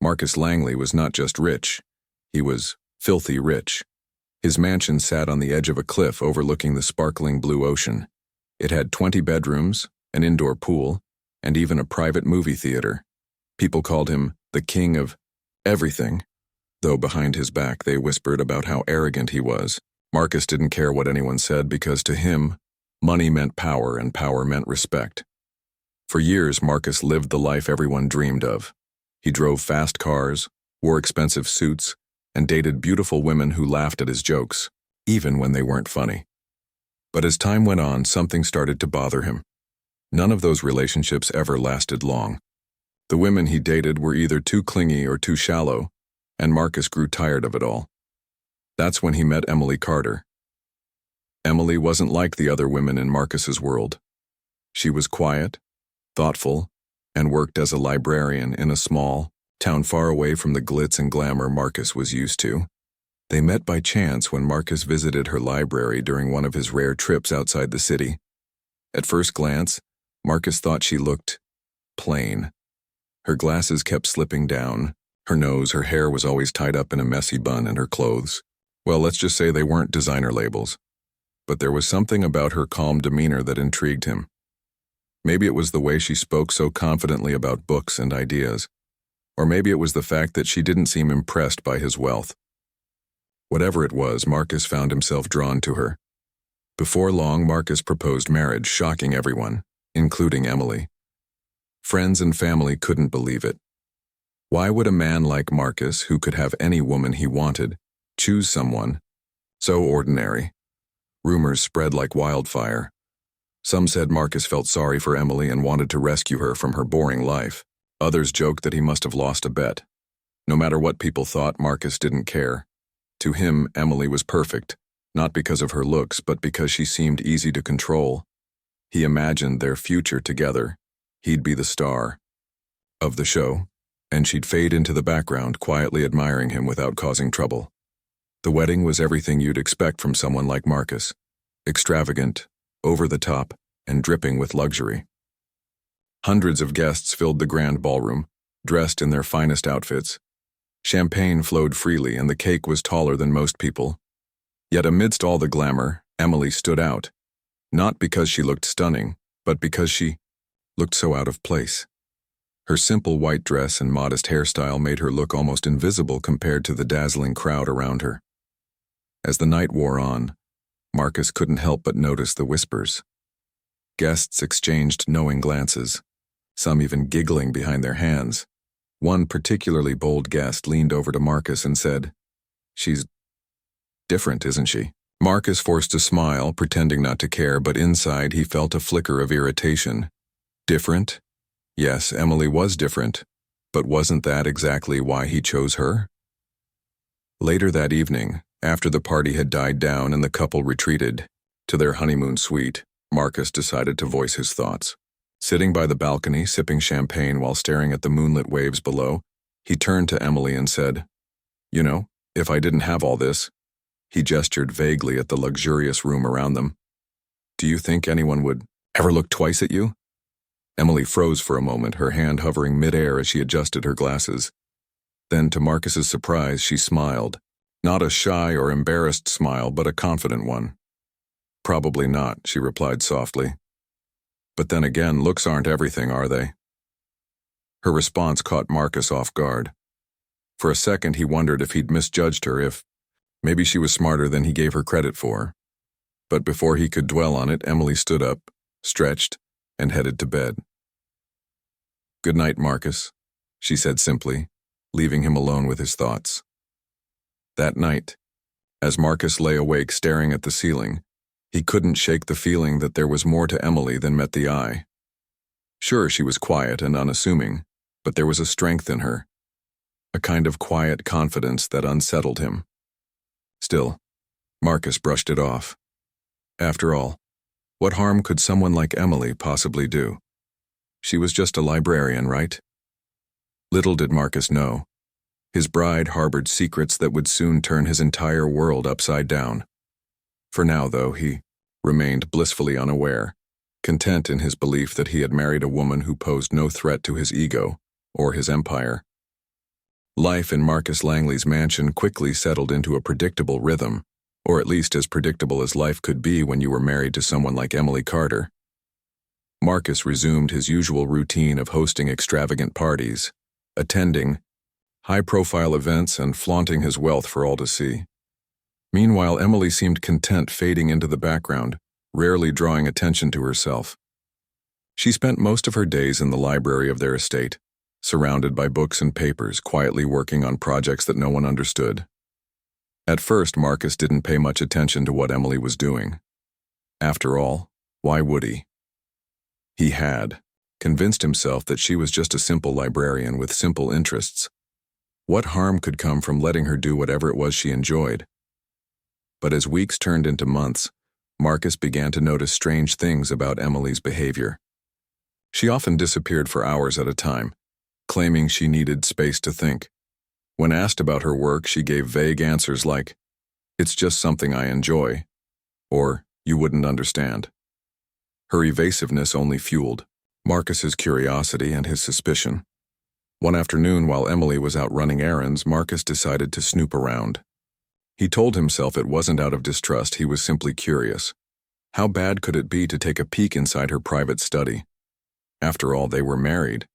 Marcus Langley was not just rich, he was filthy rich. His mansion sat on the edge of a cliff overlooking the sparkling blue ocean. It had 20 bedrooms, an indoor pool, and even a private movie theater. People called him the king of everything, though behind his back they whispered about how arrogant he was. Marcus didn't care what anyone said because to him, money meant power and power meant respect. For years, Marcus lived the life everyone dreamed of. He drove fast cars, wore expensive suits, and dated beautiful women who laughed at his jokes, even when they weren't funny. But as time went on, something started to bother him. None of those relationships ever lasted long. The women he dated were either too clingy or too shallow, and Marcus grew tired of it all. That's when he met Emily Carter. Emily wasn't like the other women in Marcus's world. She was quiet, thoughtful, and worked as a librarian in a small town far away from the glitz and glamour Marcus was used to. They met by chance when Marcus visited her library during one of his rare trips outside the city. At first glance, Marcus thought she looked plain. Her glasses kept slipping down, her nose, her hair was always tied up in a messy bun, and her clothes, well, let's just say they weren't designer labels. But there was something about her calm demeanor that intrigued him. Maybe it was the way she spoke so confidently about books and ideas. Or maybe it was the fact that she didn't seem impressed by his wealth. Whatever it was, Marcus found himself drawn to her. Before long, Marcus proposed marriage, shocking everyone, including Emily. Friends and family couldn't believe it. Why would a man like Marcus, who could have any woman he wanted, choose someone so ordinary? Rumors spread like wildfire. Some said Marcus felt sorry for Emily and wanted to rescue her from her boring life. Others joked that he must have lost a bet. No matter what people thought, Marcus didn't care. To him, Emily was perfect, not because of her looks, but because she seemed easy to control. He imagined their future together. He'd be the star of the show, and she'd fade into the background, quietly admiring him without causing trouble. The wedding was everything you'd expect from someone like Marcus. Extravagant, over the top, and dripping with luxury. Hundreds of guests filled the grand ballroom, dressed in their finest outfits. Champagne flowed freely, and the cake was taller than most people. Yet amidst all the glamour, Emily stood out. Not because she looked stunning, but because she looked so out of place. Her simple white dress and modest hairstyle made her look almost invisible compared to the dazzling crowd around her. As the night wore on, Marcus couldn't help but notice the whispers. Guests exchanged knowing glances, some even giggling behind their hands. One particularly bold guest leaned over to Marcus and said, "She's different, isn't she?" Marcus forced a smile, pretending not to care, but inside he felt a flicker of irritation. Different? Yes, Emily was different, but wasn't that exactly why he chose her? Later that evening, after the party had died down and the couple retreated to their honeymoon suite, Marcus decided to voice his thoughts. Sitting by the balcony, sipping champagne while staring at the moonlit waves below, he turned to Emily and said, "You know, if I didn't have all this," he gestured vaguely at the luxurious room around them, "do you think anyone would ever look twice at you?" Emily froze for a moment, her hand hovering midair as she adjusted her glasses. Then, to Marcus's surprise, she smiled. Not a shy or embarrassed smile, but a confident one. "Probably not," she replied softly. "But then again, looks aren't everything, are they?" Her response caught Marcus off guard. For a second, he wondered if he'd misjudged her, if maybe she was smarter than he gave her credit for. But before he could dwell on it, Emily stood up, stretched, and headed to bed. "Good night, Marcus," she said simply, leaving him alone with his thoughts. That night, as Marcus lay awake staring at the ceiling, he couldn't shake the feeling that there was more to Emily than met the eye. Sure, she was quiet and unassuming, but there was a strength in her, a kind of quiet confidence that unsettled him. Still, Marcus brushed it off. After all, what harm could someone like Emily possibly do? She was just a librarian, right? Little did Marcus know. His bride harbored secrets that would soon turn his entire world upside down. For now, though, he remained blissfully unaware, content in his belief that he had married a woman who posed no threat to his ego or his empire. Life in Marcus Langley's mansion quickly settled into a predictable rhythm, or at least as predictable as life could be when you were married to someone like Emily Carter. Marcus resumed his usual routine of hosting extravagant parties, attending high-profile events, and flaunting his wealth for all to see. Meanwhile, Emily seemed content fading into the background, rarely drawing attention to herself. She spent most of her days in the library of their estate, surrounded by books and papers, quietly working on projects that no one understood. At first, Marcus didn't pay much attention to what Emily was doing. After all, why would he? He had convinced himself that she was just a simple librarian with simple interests. What harm could come from letting her do whatever it was she enjoyed? But as weeks turned into months, Marcus began to notice strange things about Emily's behavior. She often disappeared for hours at a time, claiming she needed space to think. When asked about her work, she gave vague answers like, "It's just something I enjoy," or "You wouldn't understand." Her evasiveness only fueled Marcus's curiosity and his suspicion. One afternoon, while Emily was out running errands, Marcus decided to snoop around. He told himself it wasn't out of distrust, he was simply curious. How bad could it be to take a peek inside her private study? After all, they were married.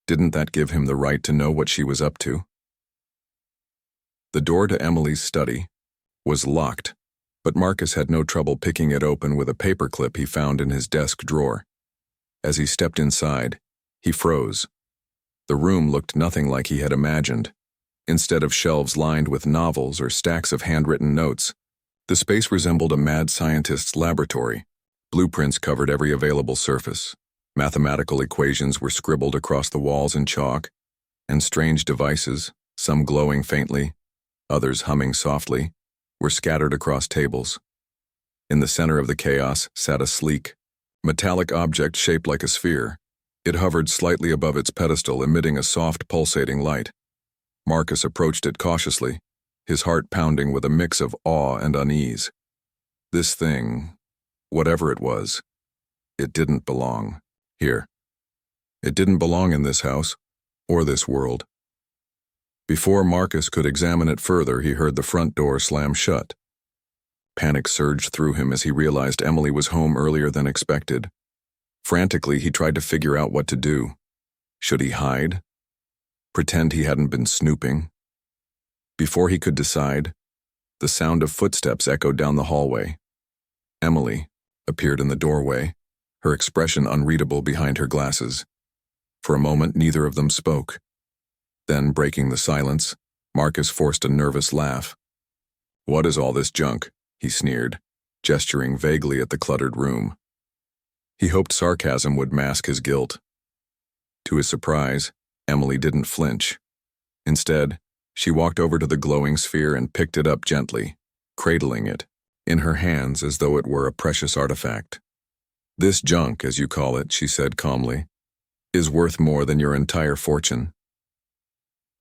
Didn't that give him the right to know what she was up to? The door to Emily's study was locked, but Marcus had no trouble picking it open with a paperclip he found in his desk drawer. As he stepped inside, he froze. The room looked nothing like he had imagined. Instead of shelves lined with novels or stacks of handwritten notes, the space resembled a mad scientist's laboratory. Blueprints covered every available surface. Mathematical equations were scribbled across the walls in chalk, and strange devices, some glowing faintly, others humming softly, were scattered across tables. In the center of the chaos sat a sleek, metallic object shaped like a sphere. It hovered slightly above its pedestal, emitting a soft, pulsating light. Marcus approached it cautiously, his heart pounding with a mix of awe and unease. This thing, whatever it was, it didn't belong here. It didn't belong in this house, or this world. Before Marcus could examine it further, he heard the front door slam shut. Panic surged through him as he realized Emily was home earlier than expected. Frantically, he tried to figure out what to do. Should he hide? Pretend he hadn't been snooping? Before he could decide, the sound of footsteps echoed down the hallway. Emily appeared in the doorway, her expression unreadable behind her glasses. For a moment, neither of them spoke. Then, breaking the silence, Marcus forced a nervous laugh. "What is all this junk?" he sneered, gesturing vaguely at the cluttered room. He hoped sarcasm would mask his guilt. To his surprise, Emily didn't flinch. Instead, she walked over to the glowing sphere and picked it up gently, cradling it in her hands as though it were a precious artifact. "This junk, as you call it," she said calmly, "is worth more than your entire fortune."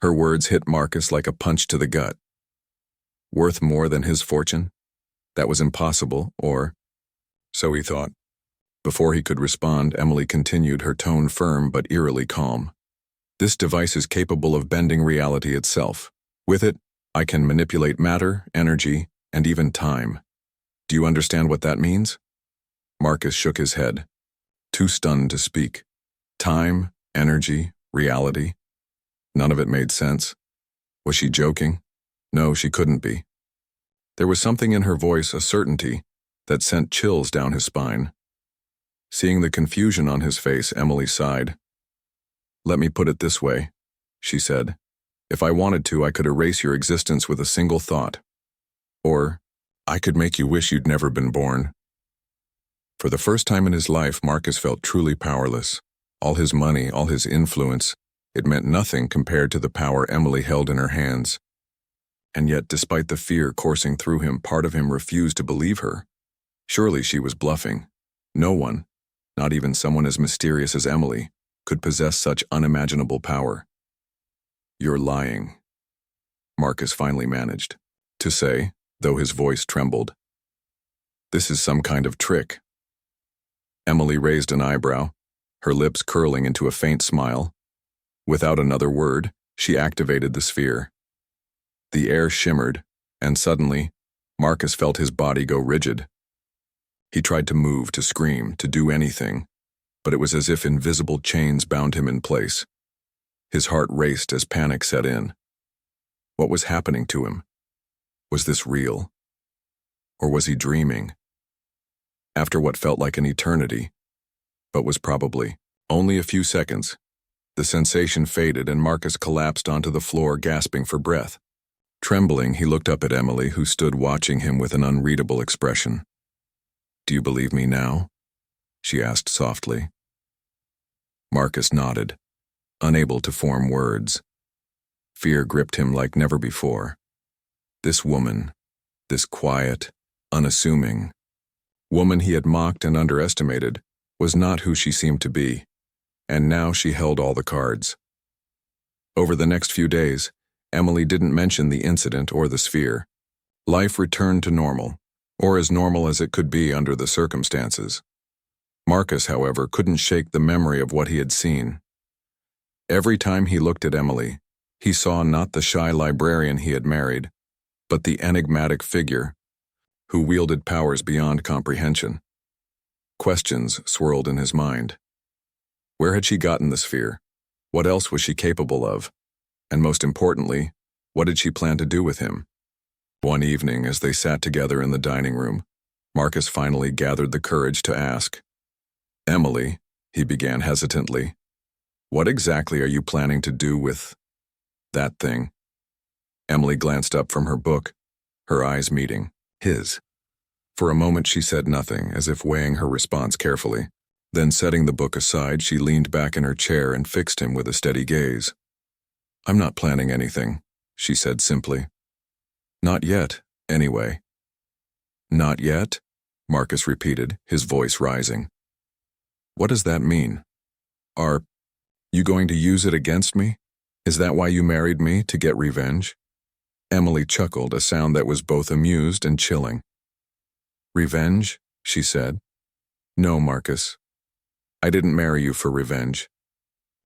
Her words hit Marcus like a punch to the gut. Worth more than his fortune? That was impossible, or so he thought. Before he could respond, Emily continued, her tone firm but eerily calm. "This device is capable of bending reality itself. With it, I can manipulate matter, energy, and even time. Do you understand what that means?" Marcus shook his head, too stunned to speak. Time, energy, reality. None of it made sense. Was she joking? No, she couldn't be. There was something in her voice, a certainty, that sent chills down his spine. Seeing the confusion on his face, Emily sighed. "Let me put it this way," she said. "If I wanted to, I could erase your existence with a single thought. Or, I could make you wish you'd never been born." For the first time in his life, Marcus felt truly powerless. All his money, all his influence, it meant nothing compared to the power Emily held in her hands. And yet, despite the fear coursing through him, part of him refused to believe her. Surely she was bluffing. No one, not even someone as mysterious as Emily, could possess such unimaginable power. "You're lying," Marcus finally managed to say, though his voice trembled. "This is some kind of trick." Emily raised an eyebrow, her lips curling into a faint smile. Without another word, She activated the sphere. The air shimmered, and suddenly, Marcus felt his body go rigid. He tried to move, to scream, to do anything, but it was as if invisible chains bound him in place. His heart raced as panic set in. What was happening to him? Was this real? Or was he dreaming? After what felt like an eternity, but was probably only a few seconds, the sensation faded and Marcus collapsed onto the floor, gasping for breath. Trembling, he looked up at Emily, who stood watching him with an unreadable expression. "Do you believe me now?" she asked softly. Marcus nodded, unable to form words. Fear gripped him like never before. This woman, this quiet, unassuming woman he had mocked and underestimated, was not who she seemed to be, and now she held all the cards. Over the next few days, Emily didn't mention the incident or the sphere. Life returned to normal, or as normal as it could be under the circumstances. Marcus, however, couldn't shake the memory of what he had seen. Every time he looked at Emily, he saw not the shy librarian he had married, but the enigmatic figure who wielded powers beyond comprehension. Questions swirled in his mind. Where had she gotten the sphere? What else was she capable of? And most importantly, what did she plan to do with him? One evening, as they sat together in the dining room, Marcus finally gathered the courage to ask. "Emily," he began hesitantly, "what exactly are you planning to do with that thing?" Emily glanced up from her book, her eyes meeting his. For a moment she said nothing, as if weighing her response carefully. Then, setting the book aside, she leaned back in her chair and fixed him with a steady gaze. "I'm not planning anything," she said simply. "Not yet, anyway." "Not yet?" Marcus repeated, his voice rising. "What does that mean? Are you going to use it against me? Is that why you married me, to get revenge?" Emily chuckled, a sound that was both amused and chilling. "Revenge?" she said. "No, Marcus. I didn't marry you for revenge.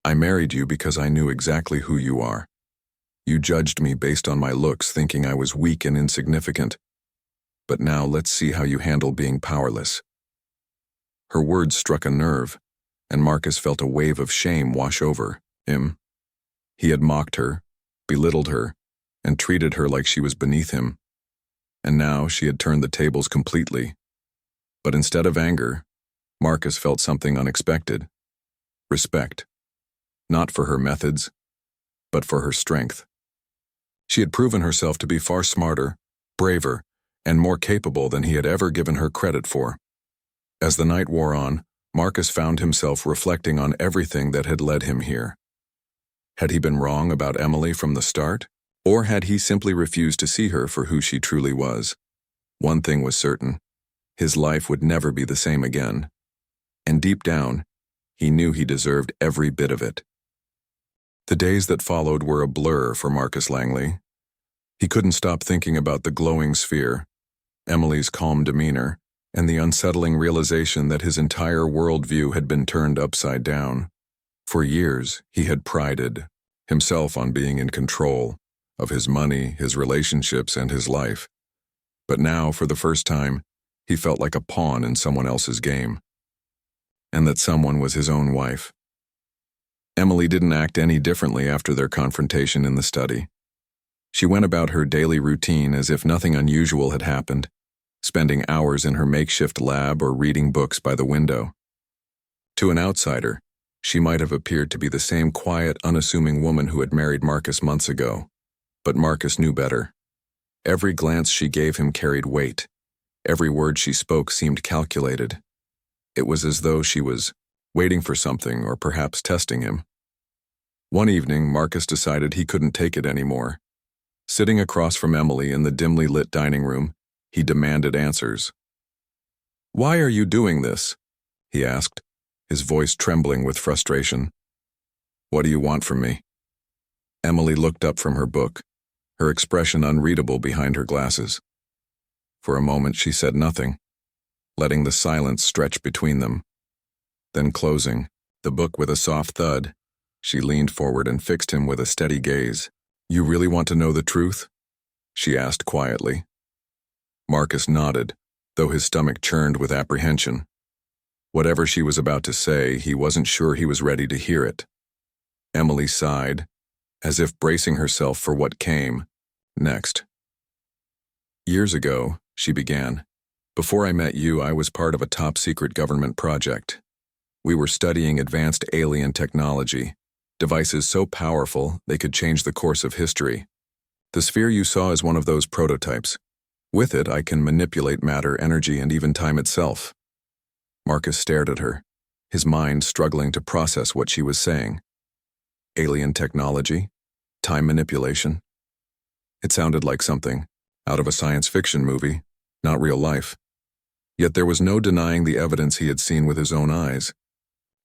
I married you because I knew exactly who you are. You judged me based on my looks, thinking I was weak and insignificant. But now let's see how you handle being powerless." Her words struck a nerve, and Marcus felt a wave of shame wash over him. He had mocked her, belittled her, and treated her like she was beneath him. And now she had turned the tables completely. But instead of anger, Marcus felt something unexpected. Respect. Not for her methods, but for her strength. She had proven herself to be far smarter, braver, and more capable than he had ever given her credit for. As the night wore on, Marcus found himself reflecting on everything that had led him here. Had he been wrong about Emily from the start? Or had he simply refused to see her for who she truly was? One thing was certain: his life would never be the same again. And deep down, he knew he deserved every bit of it. The days that followed were a blur for Marcus Langley. He couldn't stop thinking about the glowing sphere, Emily's calm demeanor, and the unsettling realization that his entire worldview had been turned upside down. For years, he had prided himself on being in control of his money, his relationships, and his life. But now, for the first time, he felt like a pawn in someone else's game. And that someone was his own wife. Emily didn't act any differently after their confrontation in the study. She went about her daily routine as if nothing unusual had happened, spending hours in her makeshift lab or reading books by the window. To an outsider, she might have appeared to be the same quiet, unassuming woman who had married Marcus months ago. But Marcus knew better. Every glance she gave him carried weight. Every word she spoke seemed calculated. It was as though she was waiting for something, or perhaps testing him. One evening, Marcus decided he couldn't take it anymore. Sitting across from Emily in the dimly lit dining room, he demanded answers. "Why are you doing this?" he asked, his voice trembling with frustration. "What do you want from me?" Emily looked up from her book, her expression unreadable behind her glasses. For a moment she said nothing, letting the silence stretch between them. Then closing the book with a soft thud, She leaned forward and fixed him with a steady gaze. "You really want to know the truth?" she asked quietly. Marcus nodded, though his stomach churned with apprehension. Whatever she was about to say, he wasn't sure he was ready to hear it. Emily sighed, as if bracing herself for what came next. "Years ago," she began, "before I met you, I was part of a top-secret government project. We were studying advanced alien technology, devices so powerful they could change the course of history. The sphere you saw is one of those prototypes. With it, I can manipulate matter, energy, and even time itself." Marcus stared at her, his mind struggling to process what she was saying. Alien technology? Time manipulation? It sounded like something out of a science fiction movie, not real life. Yet there was no denying the evidence he had seen with his own eyes.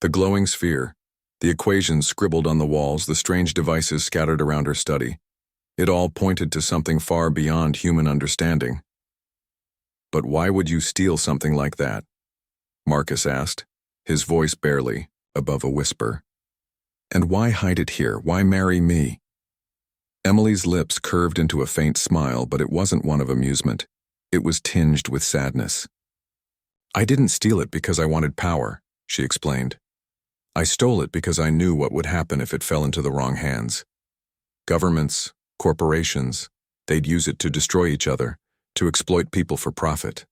The glowing sphere, the equations scribbled on the walls, the strange devices scattered around her study. It all pointed to something far beyond human understanding. "But why would you steal something like that?" Marcus asked, his voice barely above a whisper. "And why hide it here? Why marry me?" Emily's lips curved into a faint smile, but it wasn't one of amusement. It was tinged with sadness. "I didn't steal it because I wanted power," she explained. "I stole it because I knew what would happen if it fell into the wrong hands. Governments, corporations, they'd use it to destroy each other, to exploit people for profit.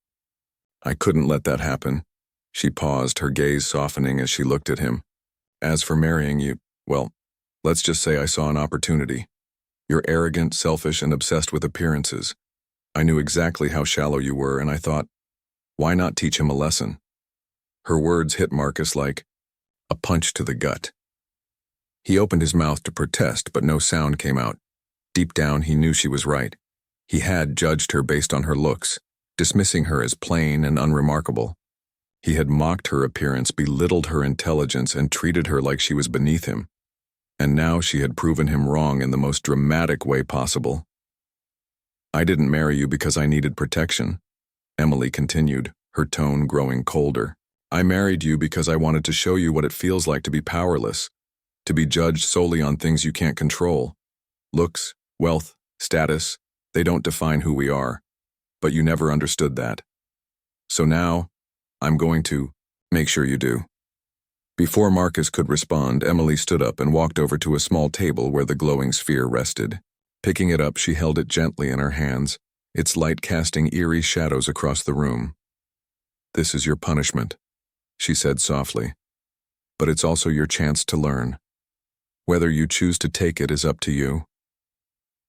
I couldn't let that happen." She paused, her gaze softening as she looked at him. "As for marrying you, well, let's just say I saw an opportunity. You're arrogant, selfish, and obsessed with appearances. I knew exactly how shallow you were, and I thought, why not teach him a lesson?" Her words hit Marcus like a punch to the gut. He opened his mouth to protest, but no sound came out. Deep down, he knew she was right. He had judged her based on her looks, dismissing her as plain and unremarkable. He had mocked her appearance, belittled her intelligence, and treated her like she was beneath him. And now she had proven him wrong in the most dramatic way possible. "I didn't marry you because I needed protection," Emily continued, her tone growing colder. "I married you because I wanted to show you what it feels like to be powerless, to be judged solely on things you can't control. Looks, wealth, status, they don't define who we are. But you never understood that. So now, I'm going to make sure you do." Before Marcus could respond, Emily stood up and walked over to a small table where the glowing sphere rested. Picking it up, she held it gently in her hands, its light casting eerie shadows across the room. "This is your punishment," she said softly. "But it's also your chance to learn. Whether you choose to take it is up to you."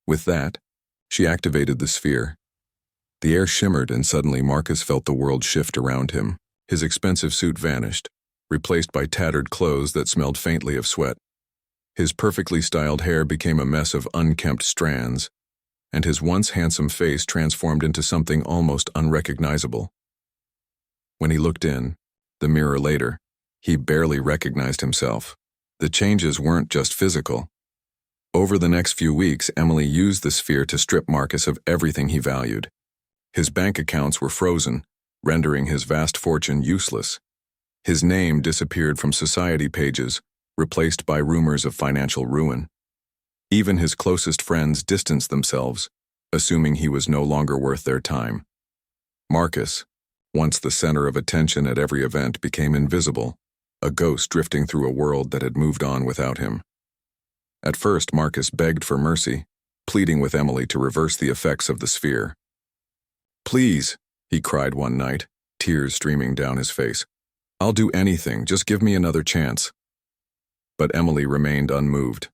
With that, she activated the sphere. The air shimmered, and suddenly Marcus felt the world shift around him. His expensive suit vanished, replaced by tattered clothes that smelled faintly of sweat. His perfectly styled hair became a mess of unkempt strands, and his once handsome face transformed into something almost unrecognizable. When he looked in the mirror later, he barely recognized himself. The changes weren't just physical. Over the next few weeks, Emily used the sphere to strip Marcus of everything he valued. His bank accounts were frozen, rendering his vast fortune useless. His name disappeared from society pages, replaced by rumors of financial ruin. Even his closest friends distanced themselves, assuming he was no longer worth their time. Marcus, once the center of attention at every event, became invisible, a ghost drifting through a world that had moved on without him. At first, Marcus begged for mercy, pleading with Emily to reverse the effects of the sphere. "Please," he cried one night, tears streaming down his face. "I'll do anything, just give me another chance." But Emily remained unmoved.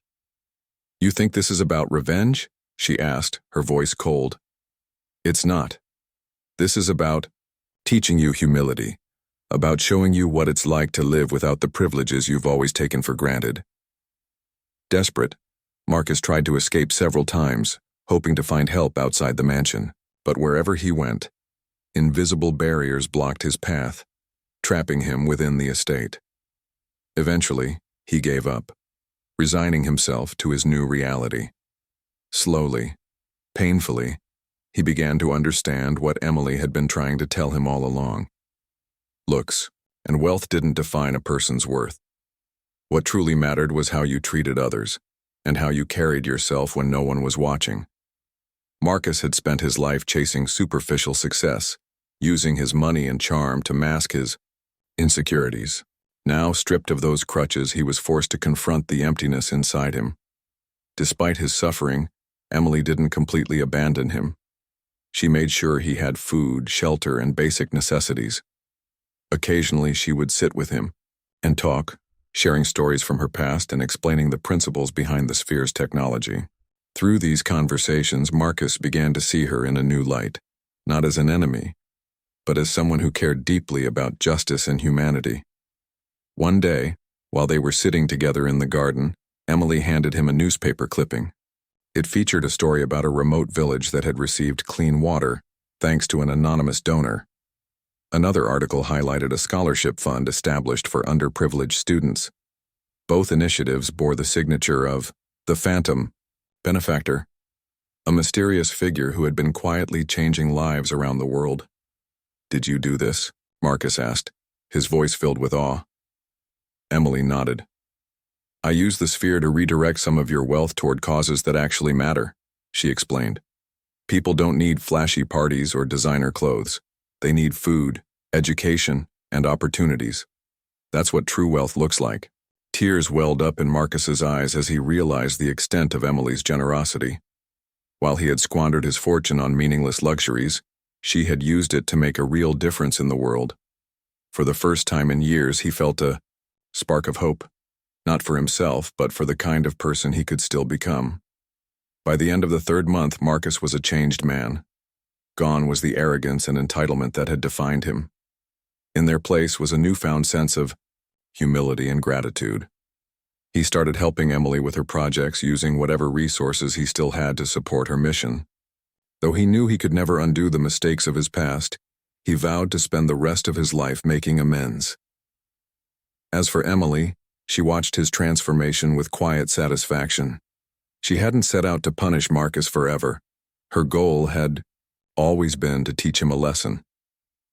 "You think this is about revenge?" she asked, her voice cold. "It's not. This is about teaching you humility, about showing you what it's like to live without the privileges you've always taken for granted." Desperate, Marcus tried to escape several times, hoping to find help outside the mansion. But wherever he went, invisible barriers blocked his path, trapping him within the estate. Eventually, he gave up, resigning himself to his new reality. Slowly, painfully, he began to understand what Emily had been trying to tell him all along. Looks and wealth didn't define a person's worth. What truly mattered was how you treated others, and how you carried yourself when no one was watching. Marcus had spent his life chasing superficial success, using his money and charm to mask his insecurities. Now, stripped of those crutches, he was forced to confront the emptiness inside him. Despite his suffering, Emily didn't completely abandon him. She made sure he had food, shelter, and basic necessities. Occasionally, she would sit with him and talk, sharing stories from her past and explaining the principles behind the sphere's technology. Through these conversations, Marcus began to see her in a new light, not as an enemy, but as someone who cared deeply about justice and humanity. One day, while they were sitting together in the garden, Emily handed him a newspaper clipping. It featured a story about a remote village that had received clean water, thanks to an anonymous donor. Another article highlighted a scholarship fund established for underprivileged students. Both initiatives bore the signature of the Phantom benefactor, a mysterious figure who had been quietly changing lives around the world. "Did you do this?" Marcus asked, his voice filled with awe. Emily nodded. "I use the sphere to redirect some of your wealth toward causes that actually matter," she explained. "People don't need flashy parties or designer clothes. They need food, education, and opportunities. That's what true wealth looks like." Tears welled up in Marcus's eyes as he realized the extent of Emily's generosity. While he had squandered his fortune on meaningless luxuries, she had used it to make a real difference in the world. For the first time in years, he felt a spark of hope, not for himself, but for the kind of person he could still become. By the end of the third month, Marcus was a changed man. Gone was the arrogance and entitlement that had defined him. In their place was a newfound sense of humility and gratitude. He started helping Emily with her projects, using whatever resources he still had to support her mission. Though he knew he could never undo the mistakes of his past, he vowed to spend the rest of his life making amends. As for Emily, she watched his transformation with quiet satisfaction. She hadn't set out to punish Marcus forever. Her goal had always been to teach him a lesson.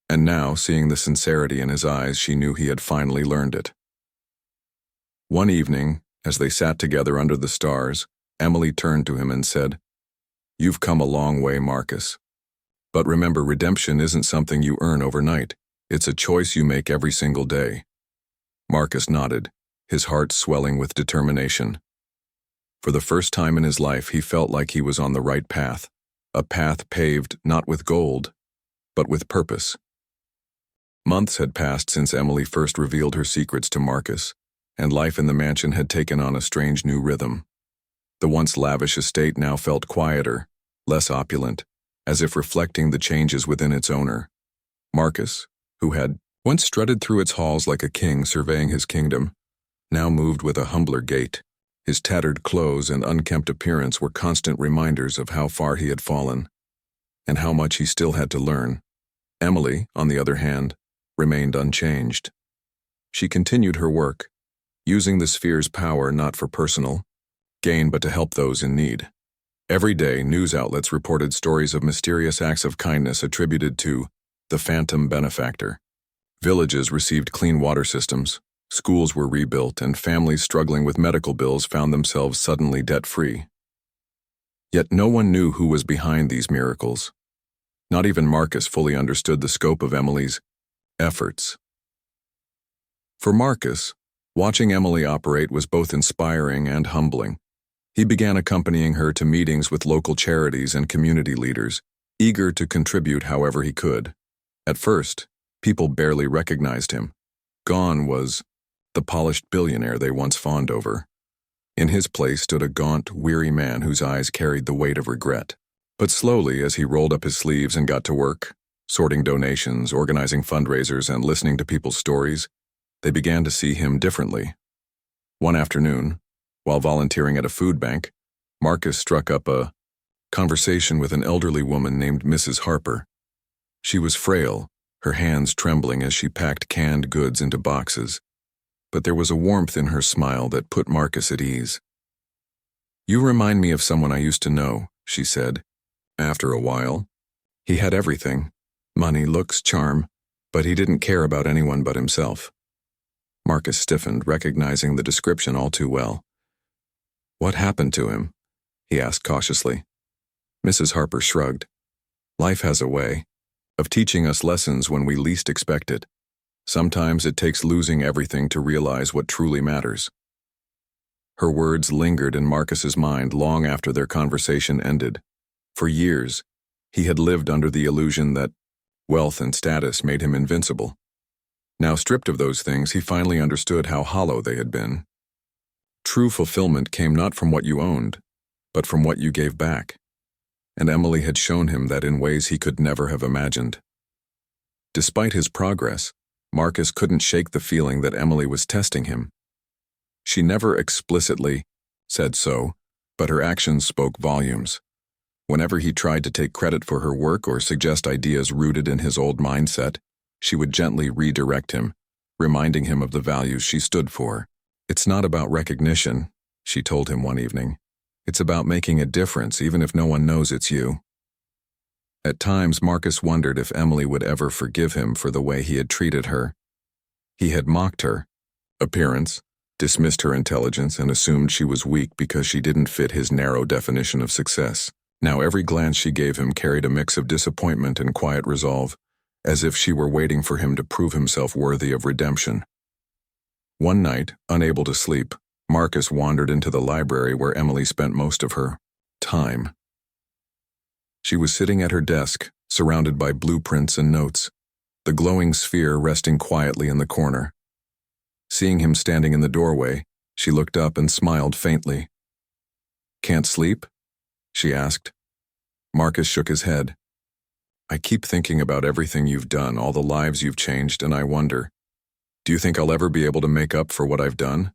And now, seeing the sincerity in his eyes, she knew he had finally learned it. One evening, as they sat together under the stars, Emily turned to him and said, "You've come a long way, Marcus. But remember, redemption isn't something you earn overnight. It's a choice you make every single day." Marcus nodded, his heart swelling with determination. For the first time in his life, he felt like he was on the right path, a path paved not with gold, but with purpose. Months had passed since Emily first revealed her secrets to Marcus, and life in the mansion had taken on a strange new rhythm. The once lavish estate now felt quieter, less opulent, as if reflecting the changes within its owner. Marcus, who had once strutted through its halls like a king surveying his kingdom, now moved with a humbler gait. His tattered clothes and unkempt appearance were constant reminders of how far he had fallen, and how much he still had to learn. Emily, on the other hand, remained unchanged. She continued her work, using the sphere's power not for personal gain but to help those in need. Every day, news outlets reported stories of mysterious acts of kindness attributed to the Phantom benefactor. Villages received clean water systems, schools were rebuilt, and families struggling with medical bills found themselves suddenly debt-free. Yet no one knew who was behind these miracles. Not even Marcus fully understood the scope of Emily's efforts. For Marcus, watching Emily operate was both inspiring and humbling. He began accompanying her to meetings with local charities and community leaders, eager to contribute however he could. At first, people barely recognized him. Gone was the polished billionaire they once fawned over. In his place stood a gaunt, weary man whose eyes carried the weight of regret. But slowly, as he rolled up his sleeves and got to work, sorting donations, organizing fundraisers, and listening to people's stories, they began to see him differently. One afternoon, while volunteering at a food bank, Marcus struck up a conversation with an elderly woman named Mrs. Harper. She was frail, her hands trembling as she packed canned goods into boxes, but there was a warmth in her smile that put Marcus at ease. "You remind me of someone I used to know," she said. "After a while, he had everything, money, looks, charm, but he didn't care about anyone but himself." Marcus stiffened, recognizing the description all too well. "What happened to him?" he asked cautiously. Mrs. Harper shrugged. "Life has a way of teaching us lessons when we least expect it. Sometimes it takes losing everything to realize what truly matters." Her words lingered in Marcus's mind long after their conversation ended. For years, he had lived under the illusion that wealth and status made him invincible. Now stripped of those things, he finally understood how hollow they had been. True fulfillment came not from what you owned, but from what you gave back. And Emily had shown him that in ways he could never have imagined. Despite his progress, Marcus couldn't shake the feeling that Emily was testing him. She never explicitly said so, but her actions spoke volumes. Whenever he tried to take credit for her work or suggest ideas rooted in his old mindset, she would gently redirect him, reminding him of the values she stood for. "It's not about recognition," she told him one evening. "It's about making a difference even if no one knows it's you." At times, Marcus wondered if Emily would ever forgive him for the way he had treated her. He had mocked her appearance, dismissed her intelligence, and assumed she was weak because she didn't fit his narrow definition of success. Now every glance she gave him carried a mix of disappointment and quiet resolve, as if she were waiting for him to prove himself worthy of redemption. One night, unable to sleep, Marcus wandered into the library where Emily spent most of her time. She was sitting at her desk, surrounded by blueprints and notes, the glowing sphere resting quietly in the corner. Seeing him standing in the doorway, she looked up and smiled faintly. "Can't sleep?" she asked. Marcus shook his head. "I keep thinking about everything you've done, all the lives you've changed, and I wonder, do you think I'll ever be able to make up for what I've done?"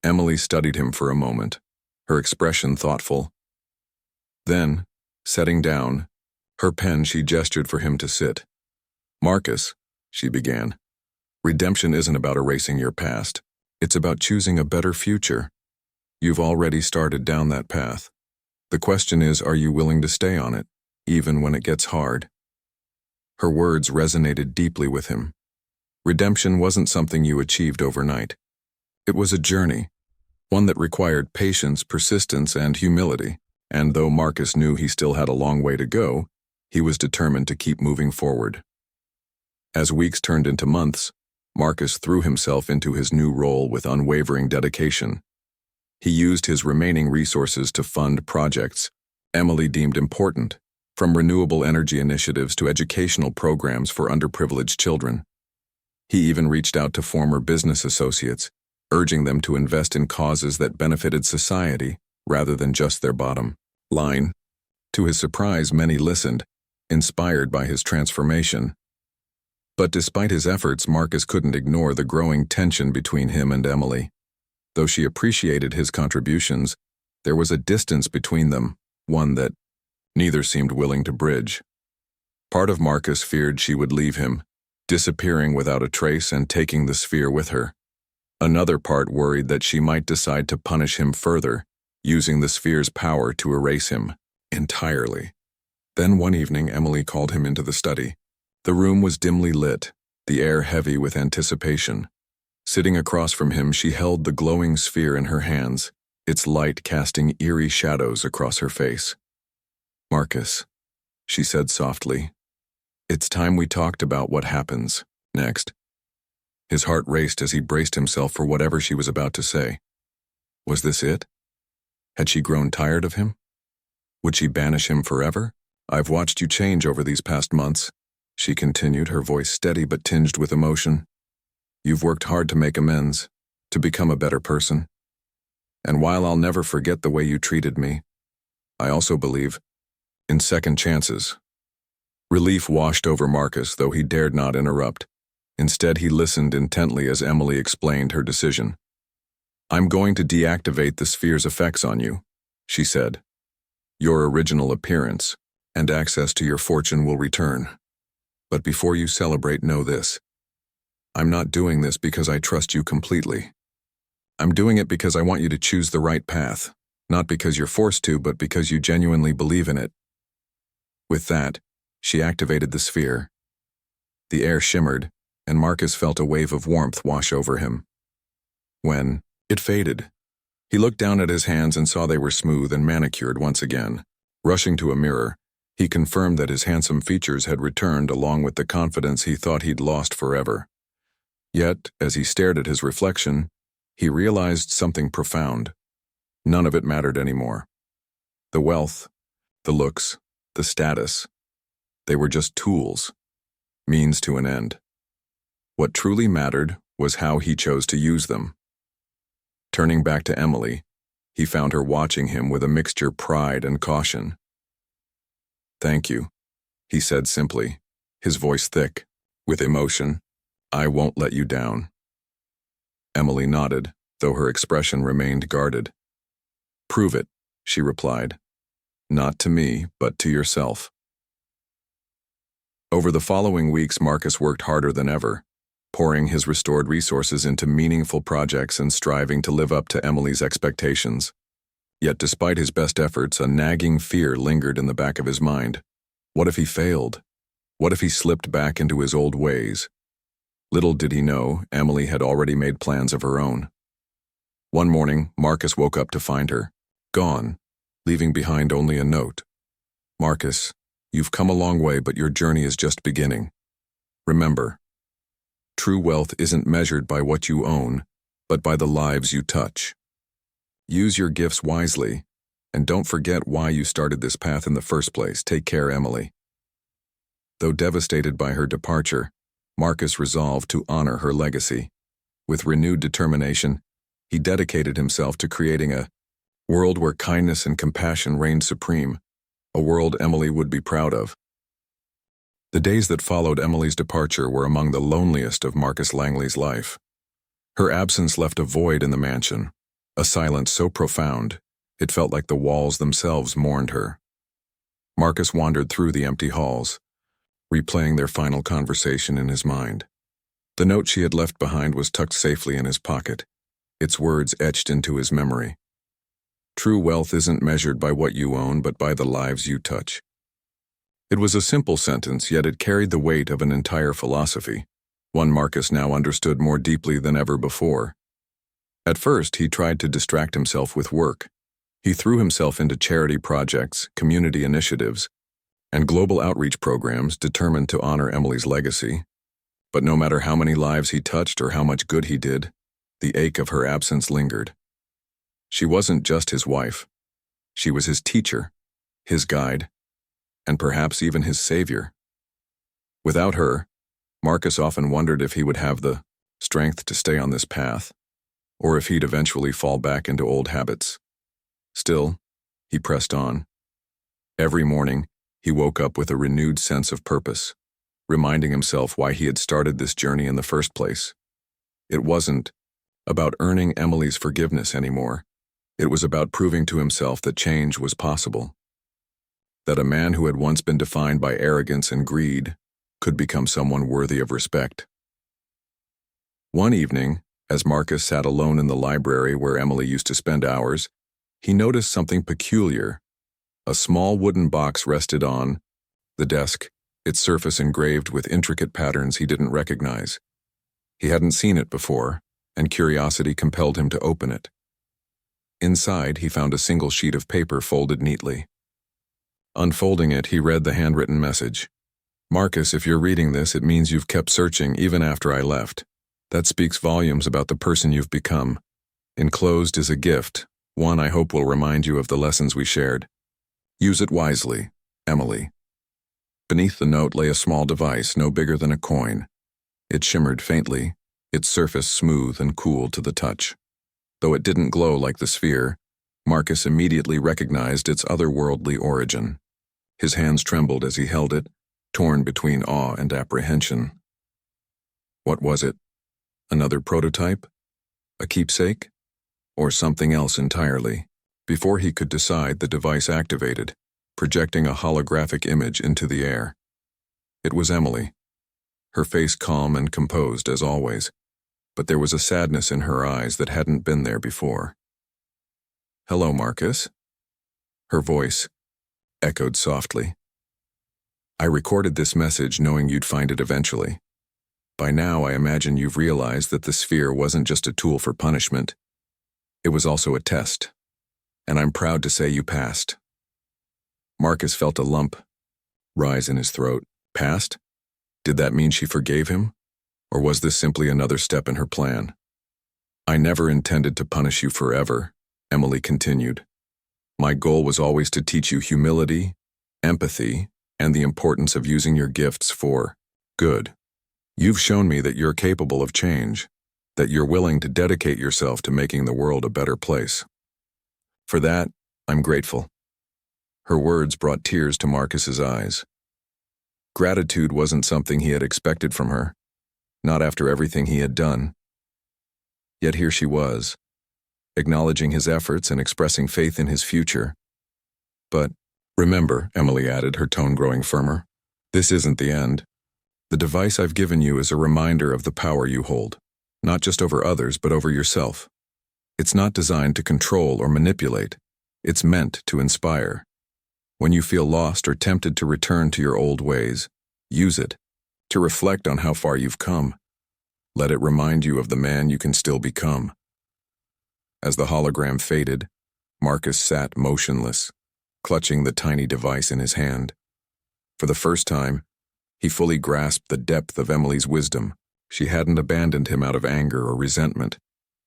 Emily studied him for a moment, her expression thoughtful. Then, setting down her pen, she gestured for him to sit. "Marcus," she began, "redemption isn't about erasing your past. It's about choosing a better future. You've already started down that path. The question is, are you willing to stay on it, even when it gets hard?" Her words resonated deeply with him. Redemption wasn't something you achieved overnight. It was a journey, one that required patience, persistence, and humility. And though Marcus knew he still had a long way to go, he was determined to keep moving forward. As weeks turned into months, Marcus threw himself into his new role with unwavering dedication. He used his remaining resources to fund projects Emily deemed important, from renewable energy initiatives to educational programs for underprivileged children. He even reached out to former business associates, urging them to invest in causes that benefited society rather than just their bottom line. To his surprise, many listened, inspired by his transformation. But despite his efforts, Marcus couldn't ignore the growing tension between him and Emily. Though she appreciated his contributions, there was a distance between them, one that neither seemed willing to bridge. Part of Marcus feared she would leave him, disappearing without a trace and taking the sphere with her. Another part worried that she might decide to punish him further, using the sphere's power to erase him entirely. Then one evening, Emily called him into the study. The room was dimly lit, the air heavy with anticipation. Sitting across from him, she held the glowing sphere in her hands, its light casting eerie shadows across her face. "Marcus," she said softly, "it's time we talked about what happens next." His heart raced as he braced himself for whatever she was about to say. Was this it? Had she grown tired of him? Would she banish him forever? "I've watched you change over these past months," she continued, her voice steady but tinged with emotion. "You've worked hard to make amends, to become a better person. And while I'll never forget the way you treated me, I also believe in second chances." Relief washed over Marcus, though he dared not interrupt. Instead, he listened intently as Emily explained her decision. "I'm going to deactivate the sphere's effects on you," she said. "Your original appearance and access to your fortune will return. But before you celebrate, know this. I'm not doing this because I trust you completely. I'm doing it because I want you to choose the right path, not because you're forced to, but because you genuinely believe in it." With that, she activated the sphere. The air shimmered, and Marcus felt a wave of warmth wash over him. When it faded, he looked down at his hands and saw they were smooth and manicured once again. Rushing to a mirror, he confirmed that his handsome features had returned along with the confidence he thought he'd lost forever. Yet, as he stared at his reflection, he realized something profound. None of it mattered anymore. The wealth, the looks, the status, they were just tools, means to an end. What truly mattered was how he chose to use them. Turning back to Emily, he found her watching him with a mixture of pride and caution. "Thank you," he said simply, his voice thick, with emotion. "I won't let you down." Emily nodded, though her expression remained guarded. "Prove it," she replied. "Not to me, but to yourself." Over the following weeks, Marcus worked harder than ever, pouring his restored resources into meaningful projects and striving to live up to Emily's expectations. Yet despite his best efforts, a nagging fear lingered in the back of his mind. What if he failed? What if he slipped back into his old ways? Little did he know, Emily had already made plans of her own. One morning, Marcus woke up to find her gone, leaving behind only a note. "Marcus, you've come a long way, but your journey is just beginning. Remember, true wealth isn't measured by what you own, but by the lives you touch. Use your gifts wisely, and don't forget why you started this path in the first place. Take care, Emily." Though devastated by her departure, Marcus resolved to honor her legacy. With renewed determination, he dedicated himself to creating a world where kindness and compassion reigned supreme, a world Emily would be proud of. The days that followed Emily's departure were among the loneliest of Marcus Langley's life. Her absence left a void in the mansion, a silence so profound, it felt like the walls themselves mourned her. Marcus wandered through the empty halls, replaying their final conversation in his mind. The note she had left behind was tucked safely in his pocket, its words etched into his memory. True wealth isn't measured by what you own, but by the lives you touch. It was a simple sentence, yet it carried the weight of an entire philosophy, one Marcus now understood more deeply than ever before. At first, he tried to distract himself with work. He threw himself into charity projects, community initiatives, and global outreach programs determined to honor Emily's legacy. But no matter how many lives he touched or how much good he did, the ache of her absence lingered. She wasn't just his wife. She was his teacher, his guide, and perhaps even his savior. Without her, Marcus often wondered if he would have the strength to stay on this path, or if he'd eventually fall back into old habits. Still, he pressed on. Every morning, he woke up with a renewed sense of purpose, reminding himself why he had started this journey in the first place. It wasn't about earning Emily's forgiveness anymore. It was about proving to himself that change was possible. That a man who had once been defined by arrogance and greed could become someone worthy of respect. One evening, as Marcus sat alone in the library where Emily used to spend hours, he noticed something peculiar. A small wooden box rested on the desk, its surface engraved with intricate patterns he didn't recognize. He hadn't seen it before, and curiosity compelled him to open it. Inside, he found a single sheet of paper folded neatly. Unfolding it, he read the handwritten message. "Marcus, if you're reading this, it means you've kept searching even after I left. That speaks volumes about the person you've become. Enclosed is a gift, one I hope will remind you of the lessons we shared. Use it wisely, Emily." Beneath the note lay a small device no bigger than a coin. It shimmered faintly, its surface smooth and cool to the touch. Though it didn't glow like the sphere, Marcus immediately recognized its otherworldly origin. His hands trembled as he held it, torn between awe and apprehension. What was it? Another prototype? A keepsake? Or something else entirely? Before he could decide, the device activated, projecting a holographic image into the air. It was Emily, her face calm and composed as always, but there was a sadness in her eyes that hadn't been there before. "Hello, Marcus." Her voice echoed softly. "I recorded this message knowing you'd find it eventually. By now, I imagine you've realized that the sphere wasn't just a tool for punishment. It was also a test. And I'm proud to say you passed. Marcus felt a lump rise in his throat. Passed? Did that mean she forgave him? Or was this simply another step in her plan? I never intended to punish you forever, Emily continued. My goal was always to teach you humility, empathy, and the importance of using your gifts for good. You've shown me that you're capable of change, that you're willing to dedicate yourself to making the world a better place. For that, I'm grateful. Her words brought tears to Marcus's eyes. Gratitude wasn't something he had expected from her, not after everything he had done. Yet here she was, acknowledging his efforts and expressing faith in his future. But remember, Emily added, her tone growing firmer, this isn't the end. The device I've given you is a reminder of the power you hold, not just over others, but over yourself. It's not designed to control or manipulate. It's meant to inspire. When you feel lost or tempted to return to your old ways, use it to reflect on how far you've come. Let it remind you of the man you can still become. As the hologram faded, Marcus sat motionless, clutching the tiny device in his hand. For the first time, he fully grasped the depth of Emily's wisdom. She hadn't abandoned him out of anger or resentment.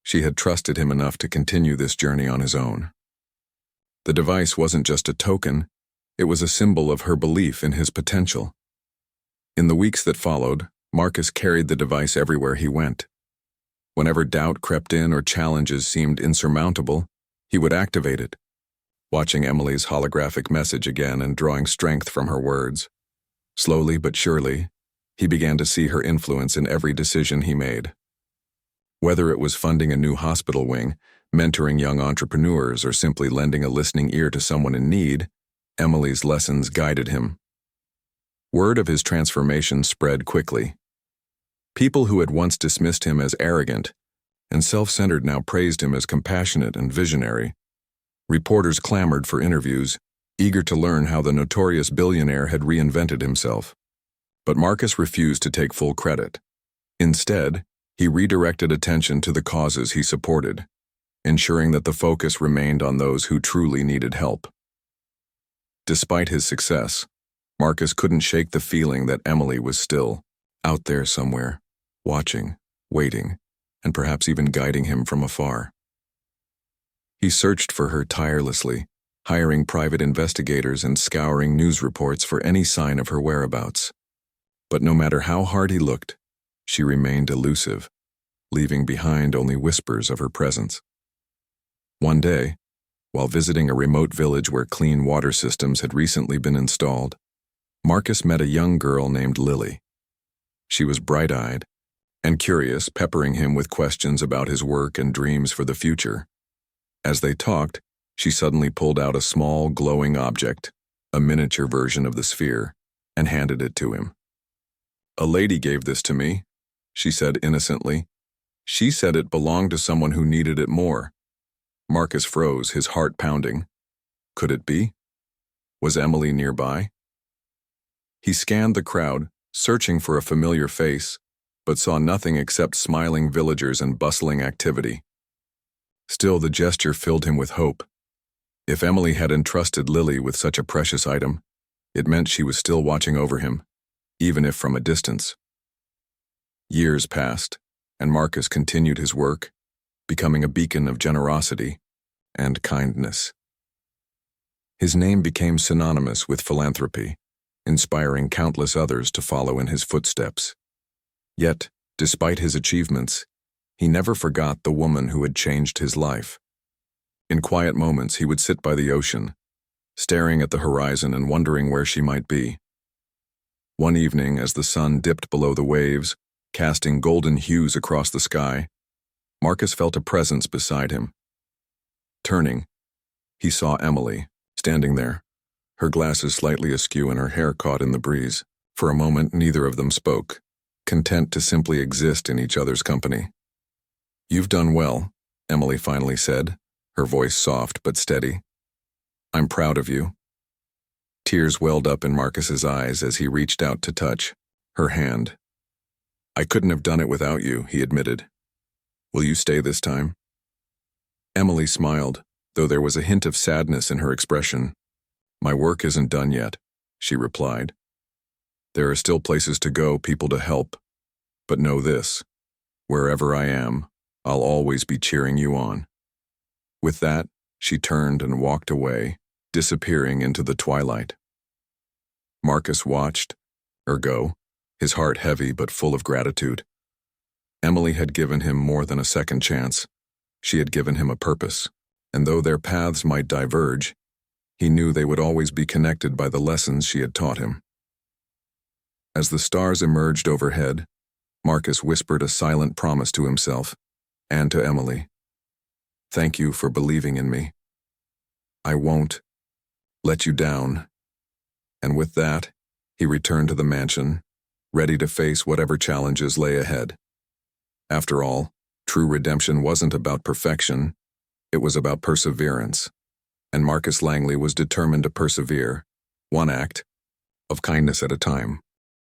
She had trusted him enough to continue this journey on his own. The device wasn't just a token, it was a symbol of her belief in his potential. In the weeks that followed, Marcus carried the device everywhere he went. Whenever doubt crept in or challenges seemed insurmountable, he would activate it, watching Emily's holographic message again and drawing strength from her words. Slowly but surely, he began to see her influence in every decision he made. Whether it was funding a new hospital wing, mentoring young entrepreneurs, or simply lending a listening ear to someone in need, Emily's lessons guided him. Word of his transformation spread quickly. People who had once dismissed him as arrogant and self-centered now praised him as compassionate and visionary. Reporters clamored for interviews, eager to learn how the notorious billionaire had reinvented himself. But Marcus refused to take full credit. Instead, he redirected attention to the causes he supported, ensuring that the focus remained on those who truly needed help. Despite his success, Marcus couldn't shake the feeling that Emily was still out there somewhere, watching, waiting, and perhaps even guiding him from afar. He searched for her tirelessly, hiring private investigators and scouring news reports for any sign of her whereabouts. But no matter how hard he looked, she remained elusive, leaving behind only whispers of her presence. One day, while visiting a remote village where clean water systems had recently been installed, Marcus met a young girl named Lily. She was bright-eyed and curious, peppering him with questions about his work and dreams for the future. As they talked, she suddenly pulled out a small, glowing object, a miniature version of the sphere, and handed it to him. "A lady gave this to me," she said innocently. "She said it belonged to someone who needed it more." Marcus froze, his heart pounding. Could it be? Was Emily nearby? He scanned the crowd, searching for a familiar face, but saw nothing except smiling villagers and bustling activity. Still, the gesture filled him with hope. If Emily had entrusted Lily with such a precious item, it meant she was still watching over him, even if from a distance. Years passed, and Marcus continued his work, becoming a beacon of generosity and kindness. His name became synonymous with philanthropy, inspiring countless others to follow in his footsteps. Yet, despite his achievements, he never forgot the woman who had changed his life. In quiet moments, he would sit by the ocean, staring at the horizon and wondering where she might be. One evening, as the sun dipped below the waves, casting golden hues across the sky, Marcus felt a presence beside him. Turning, he saw Emily, standing there, her glasses slightly askew and her hair caught in the breeze. For a moment, neither of them spoke, content to simply exist in each other's company. "You've done well," Emily finally said, her voice soft but steady. "I'm proud of you." Tears welled up in Marcus's eyes as he reached out to touch her hand. I couldn't have done it without you, he admitted. Will you stay this time? Emily smiled, though there was a hint of sadness in her expression. My work isn't done yet, she replied. There are still places to go, people to help. But know this, wherever I am, I'll always be cheering you on. With that, she turned and walked away, disappearing into the twilight. Marcus watched her go, his heart heavy but full of gratitude. Emily had given him more than a second chance. She had given him a purpose, and though their paths might diverge, he knew they would always be connected by the lessons she had taught him. As the stars emerged overhead, Marcus whispered a silent promise to himself and to Emily. Thank you for believing in me. I won't let you down. And with that, he returned to the mansion, ready to face whatever challenges lay ahead. After all, true redemption wasn't about perfection, it was about perseverance, and Marcus Langley was determined to persevere, one act of kindness at a time.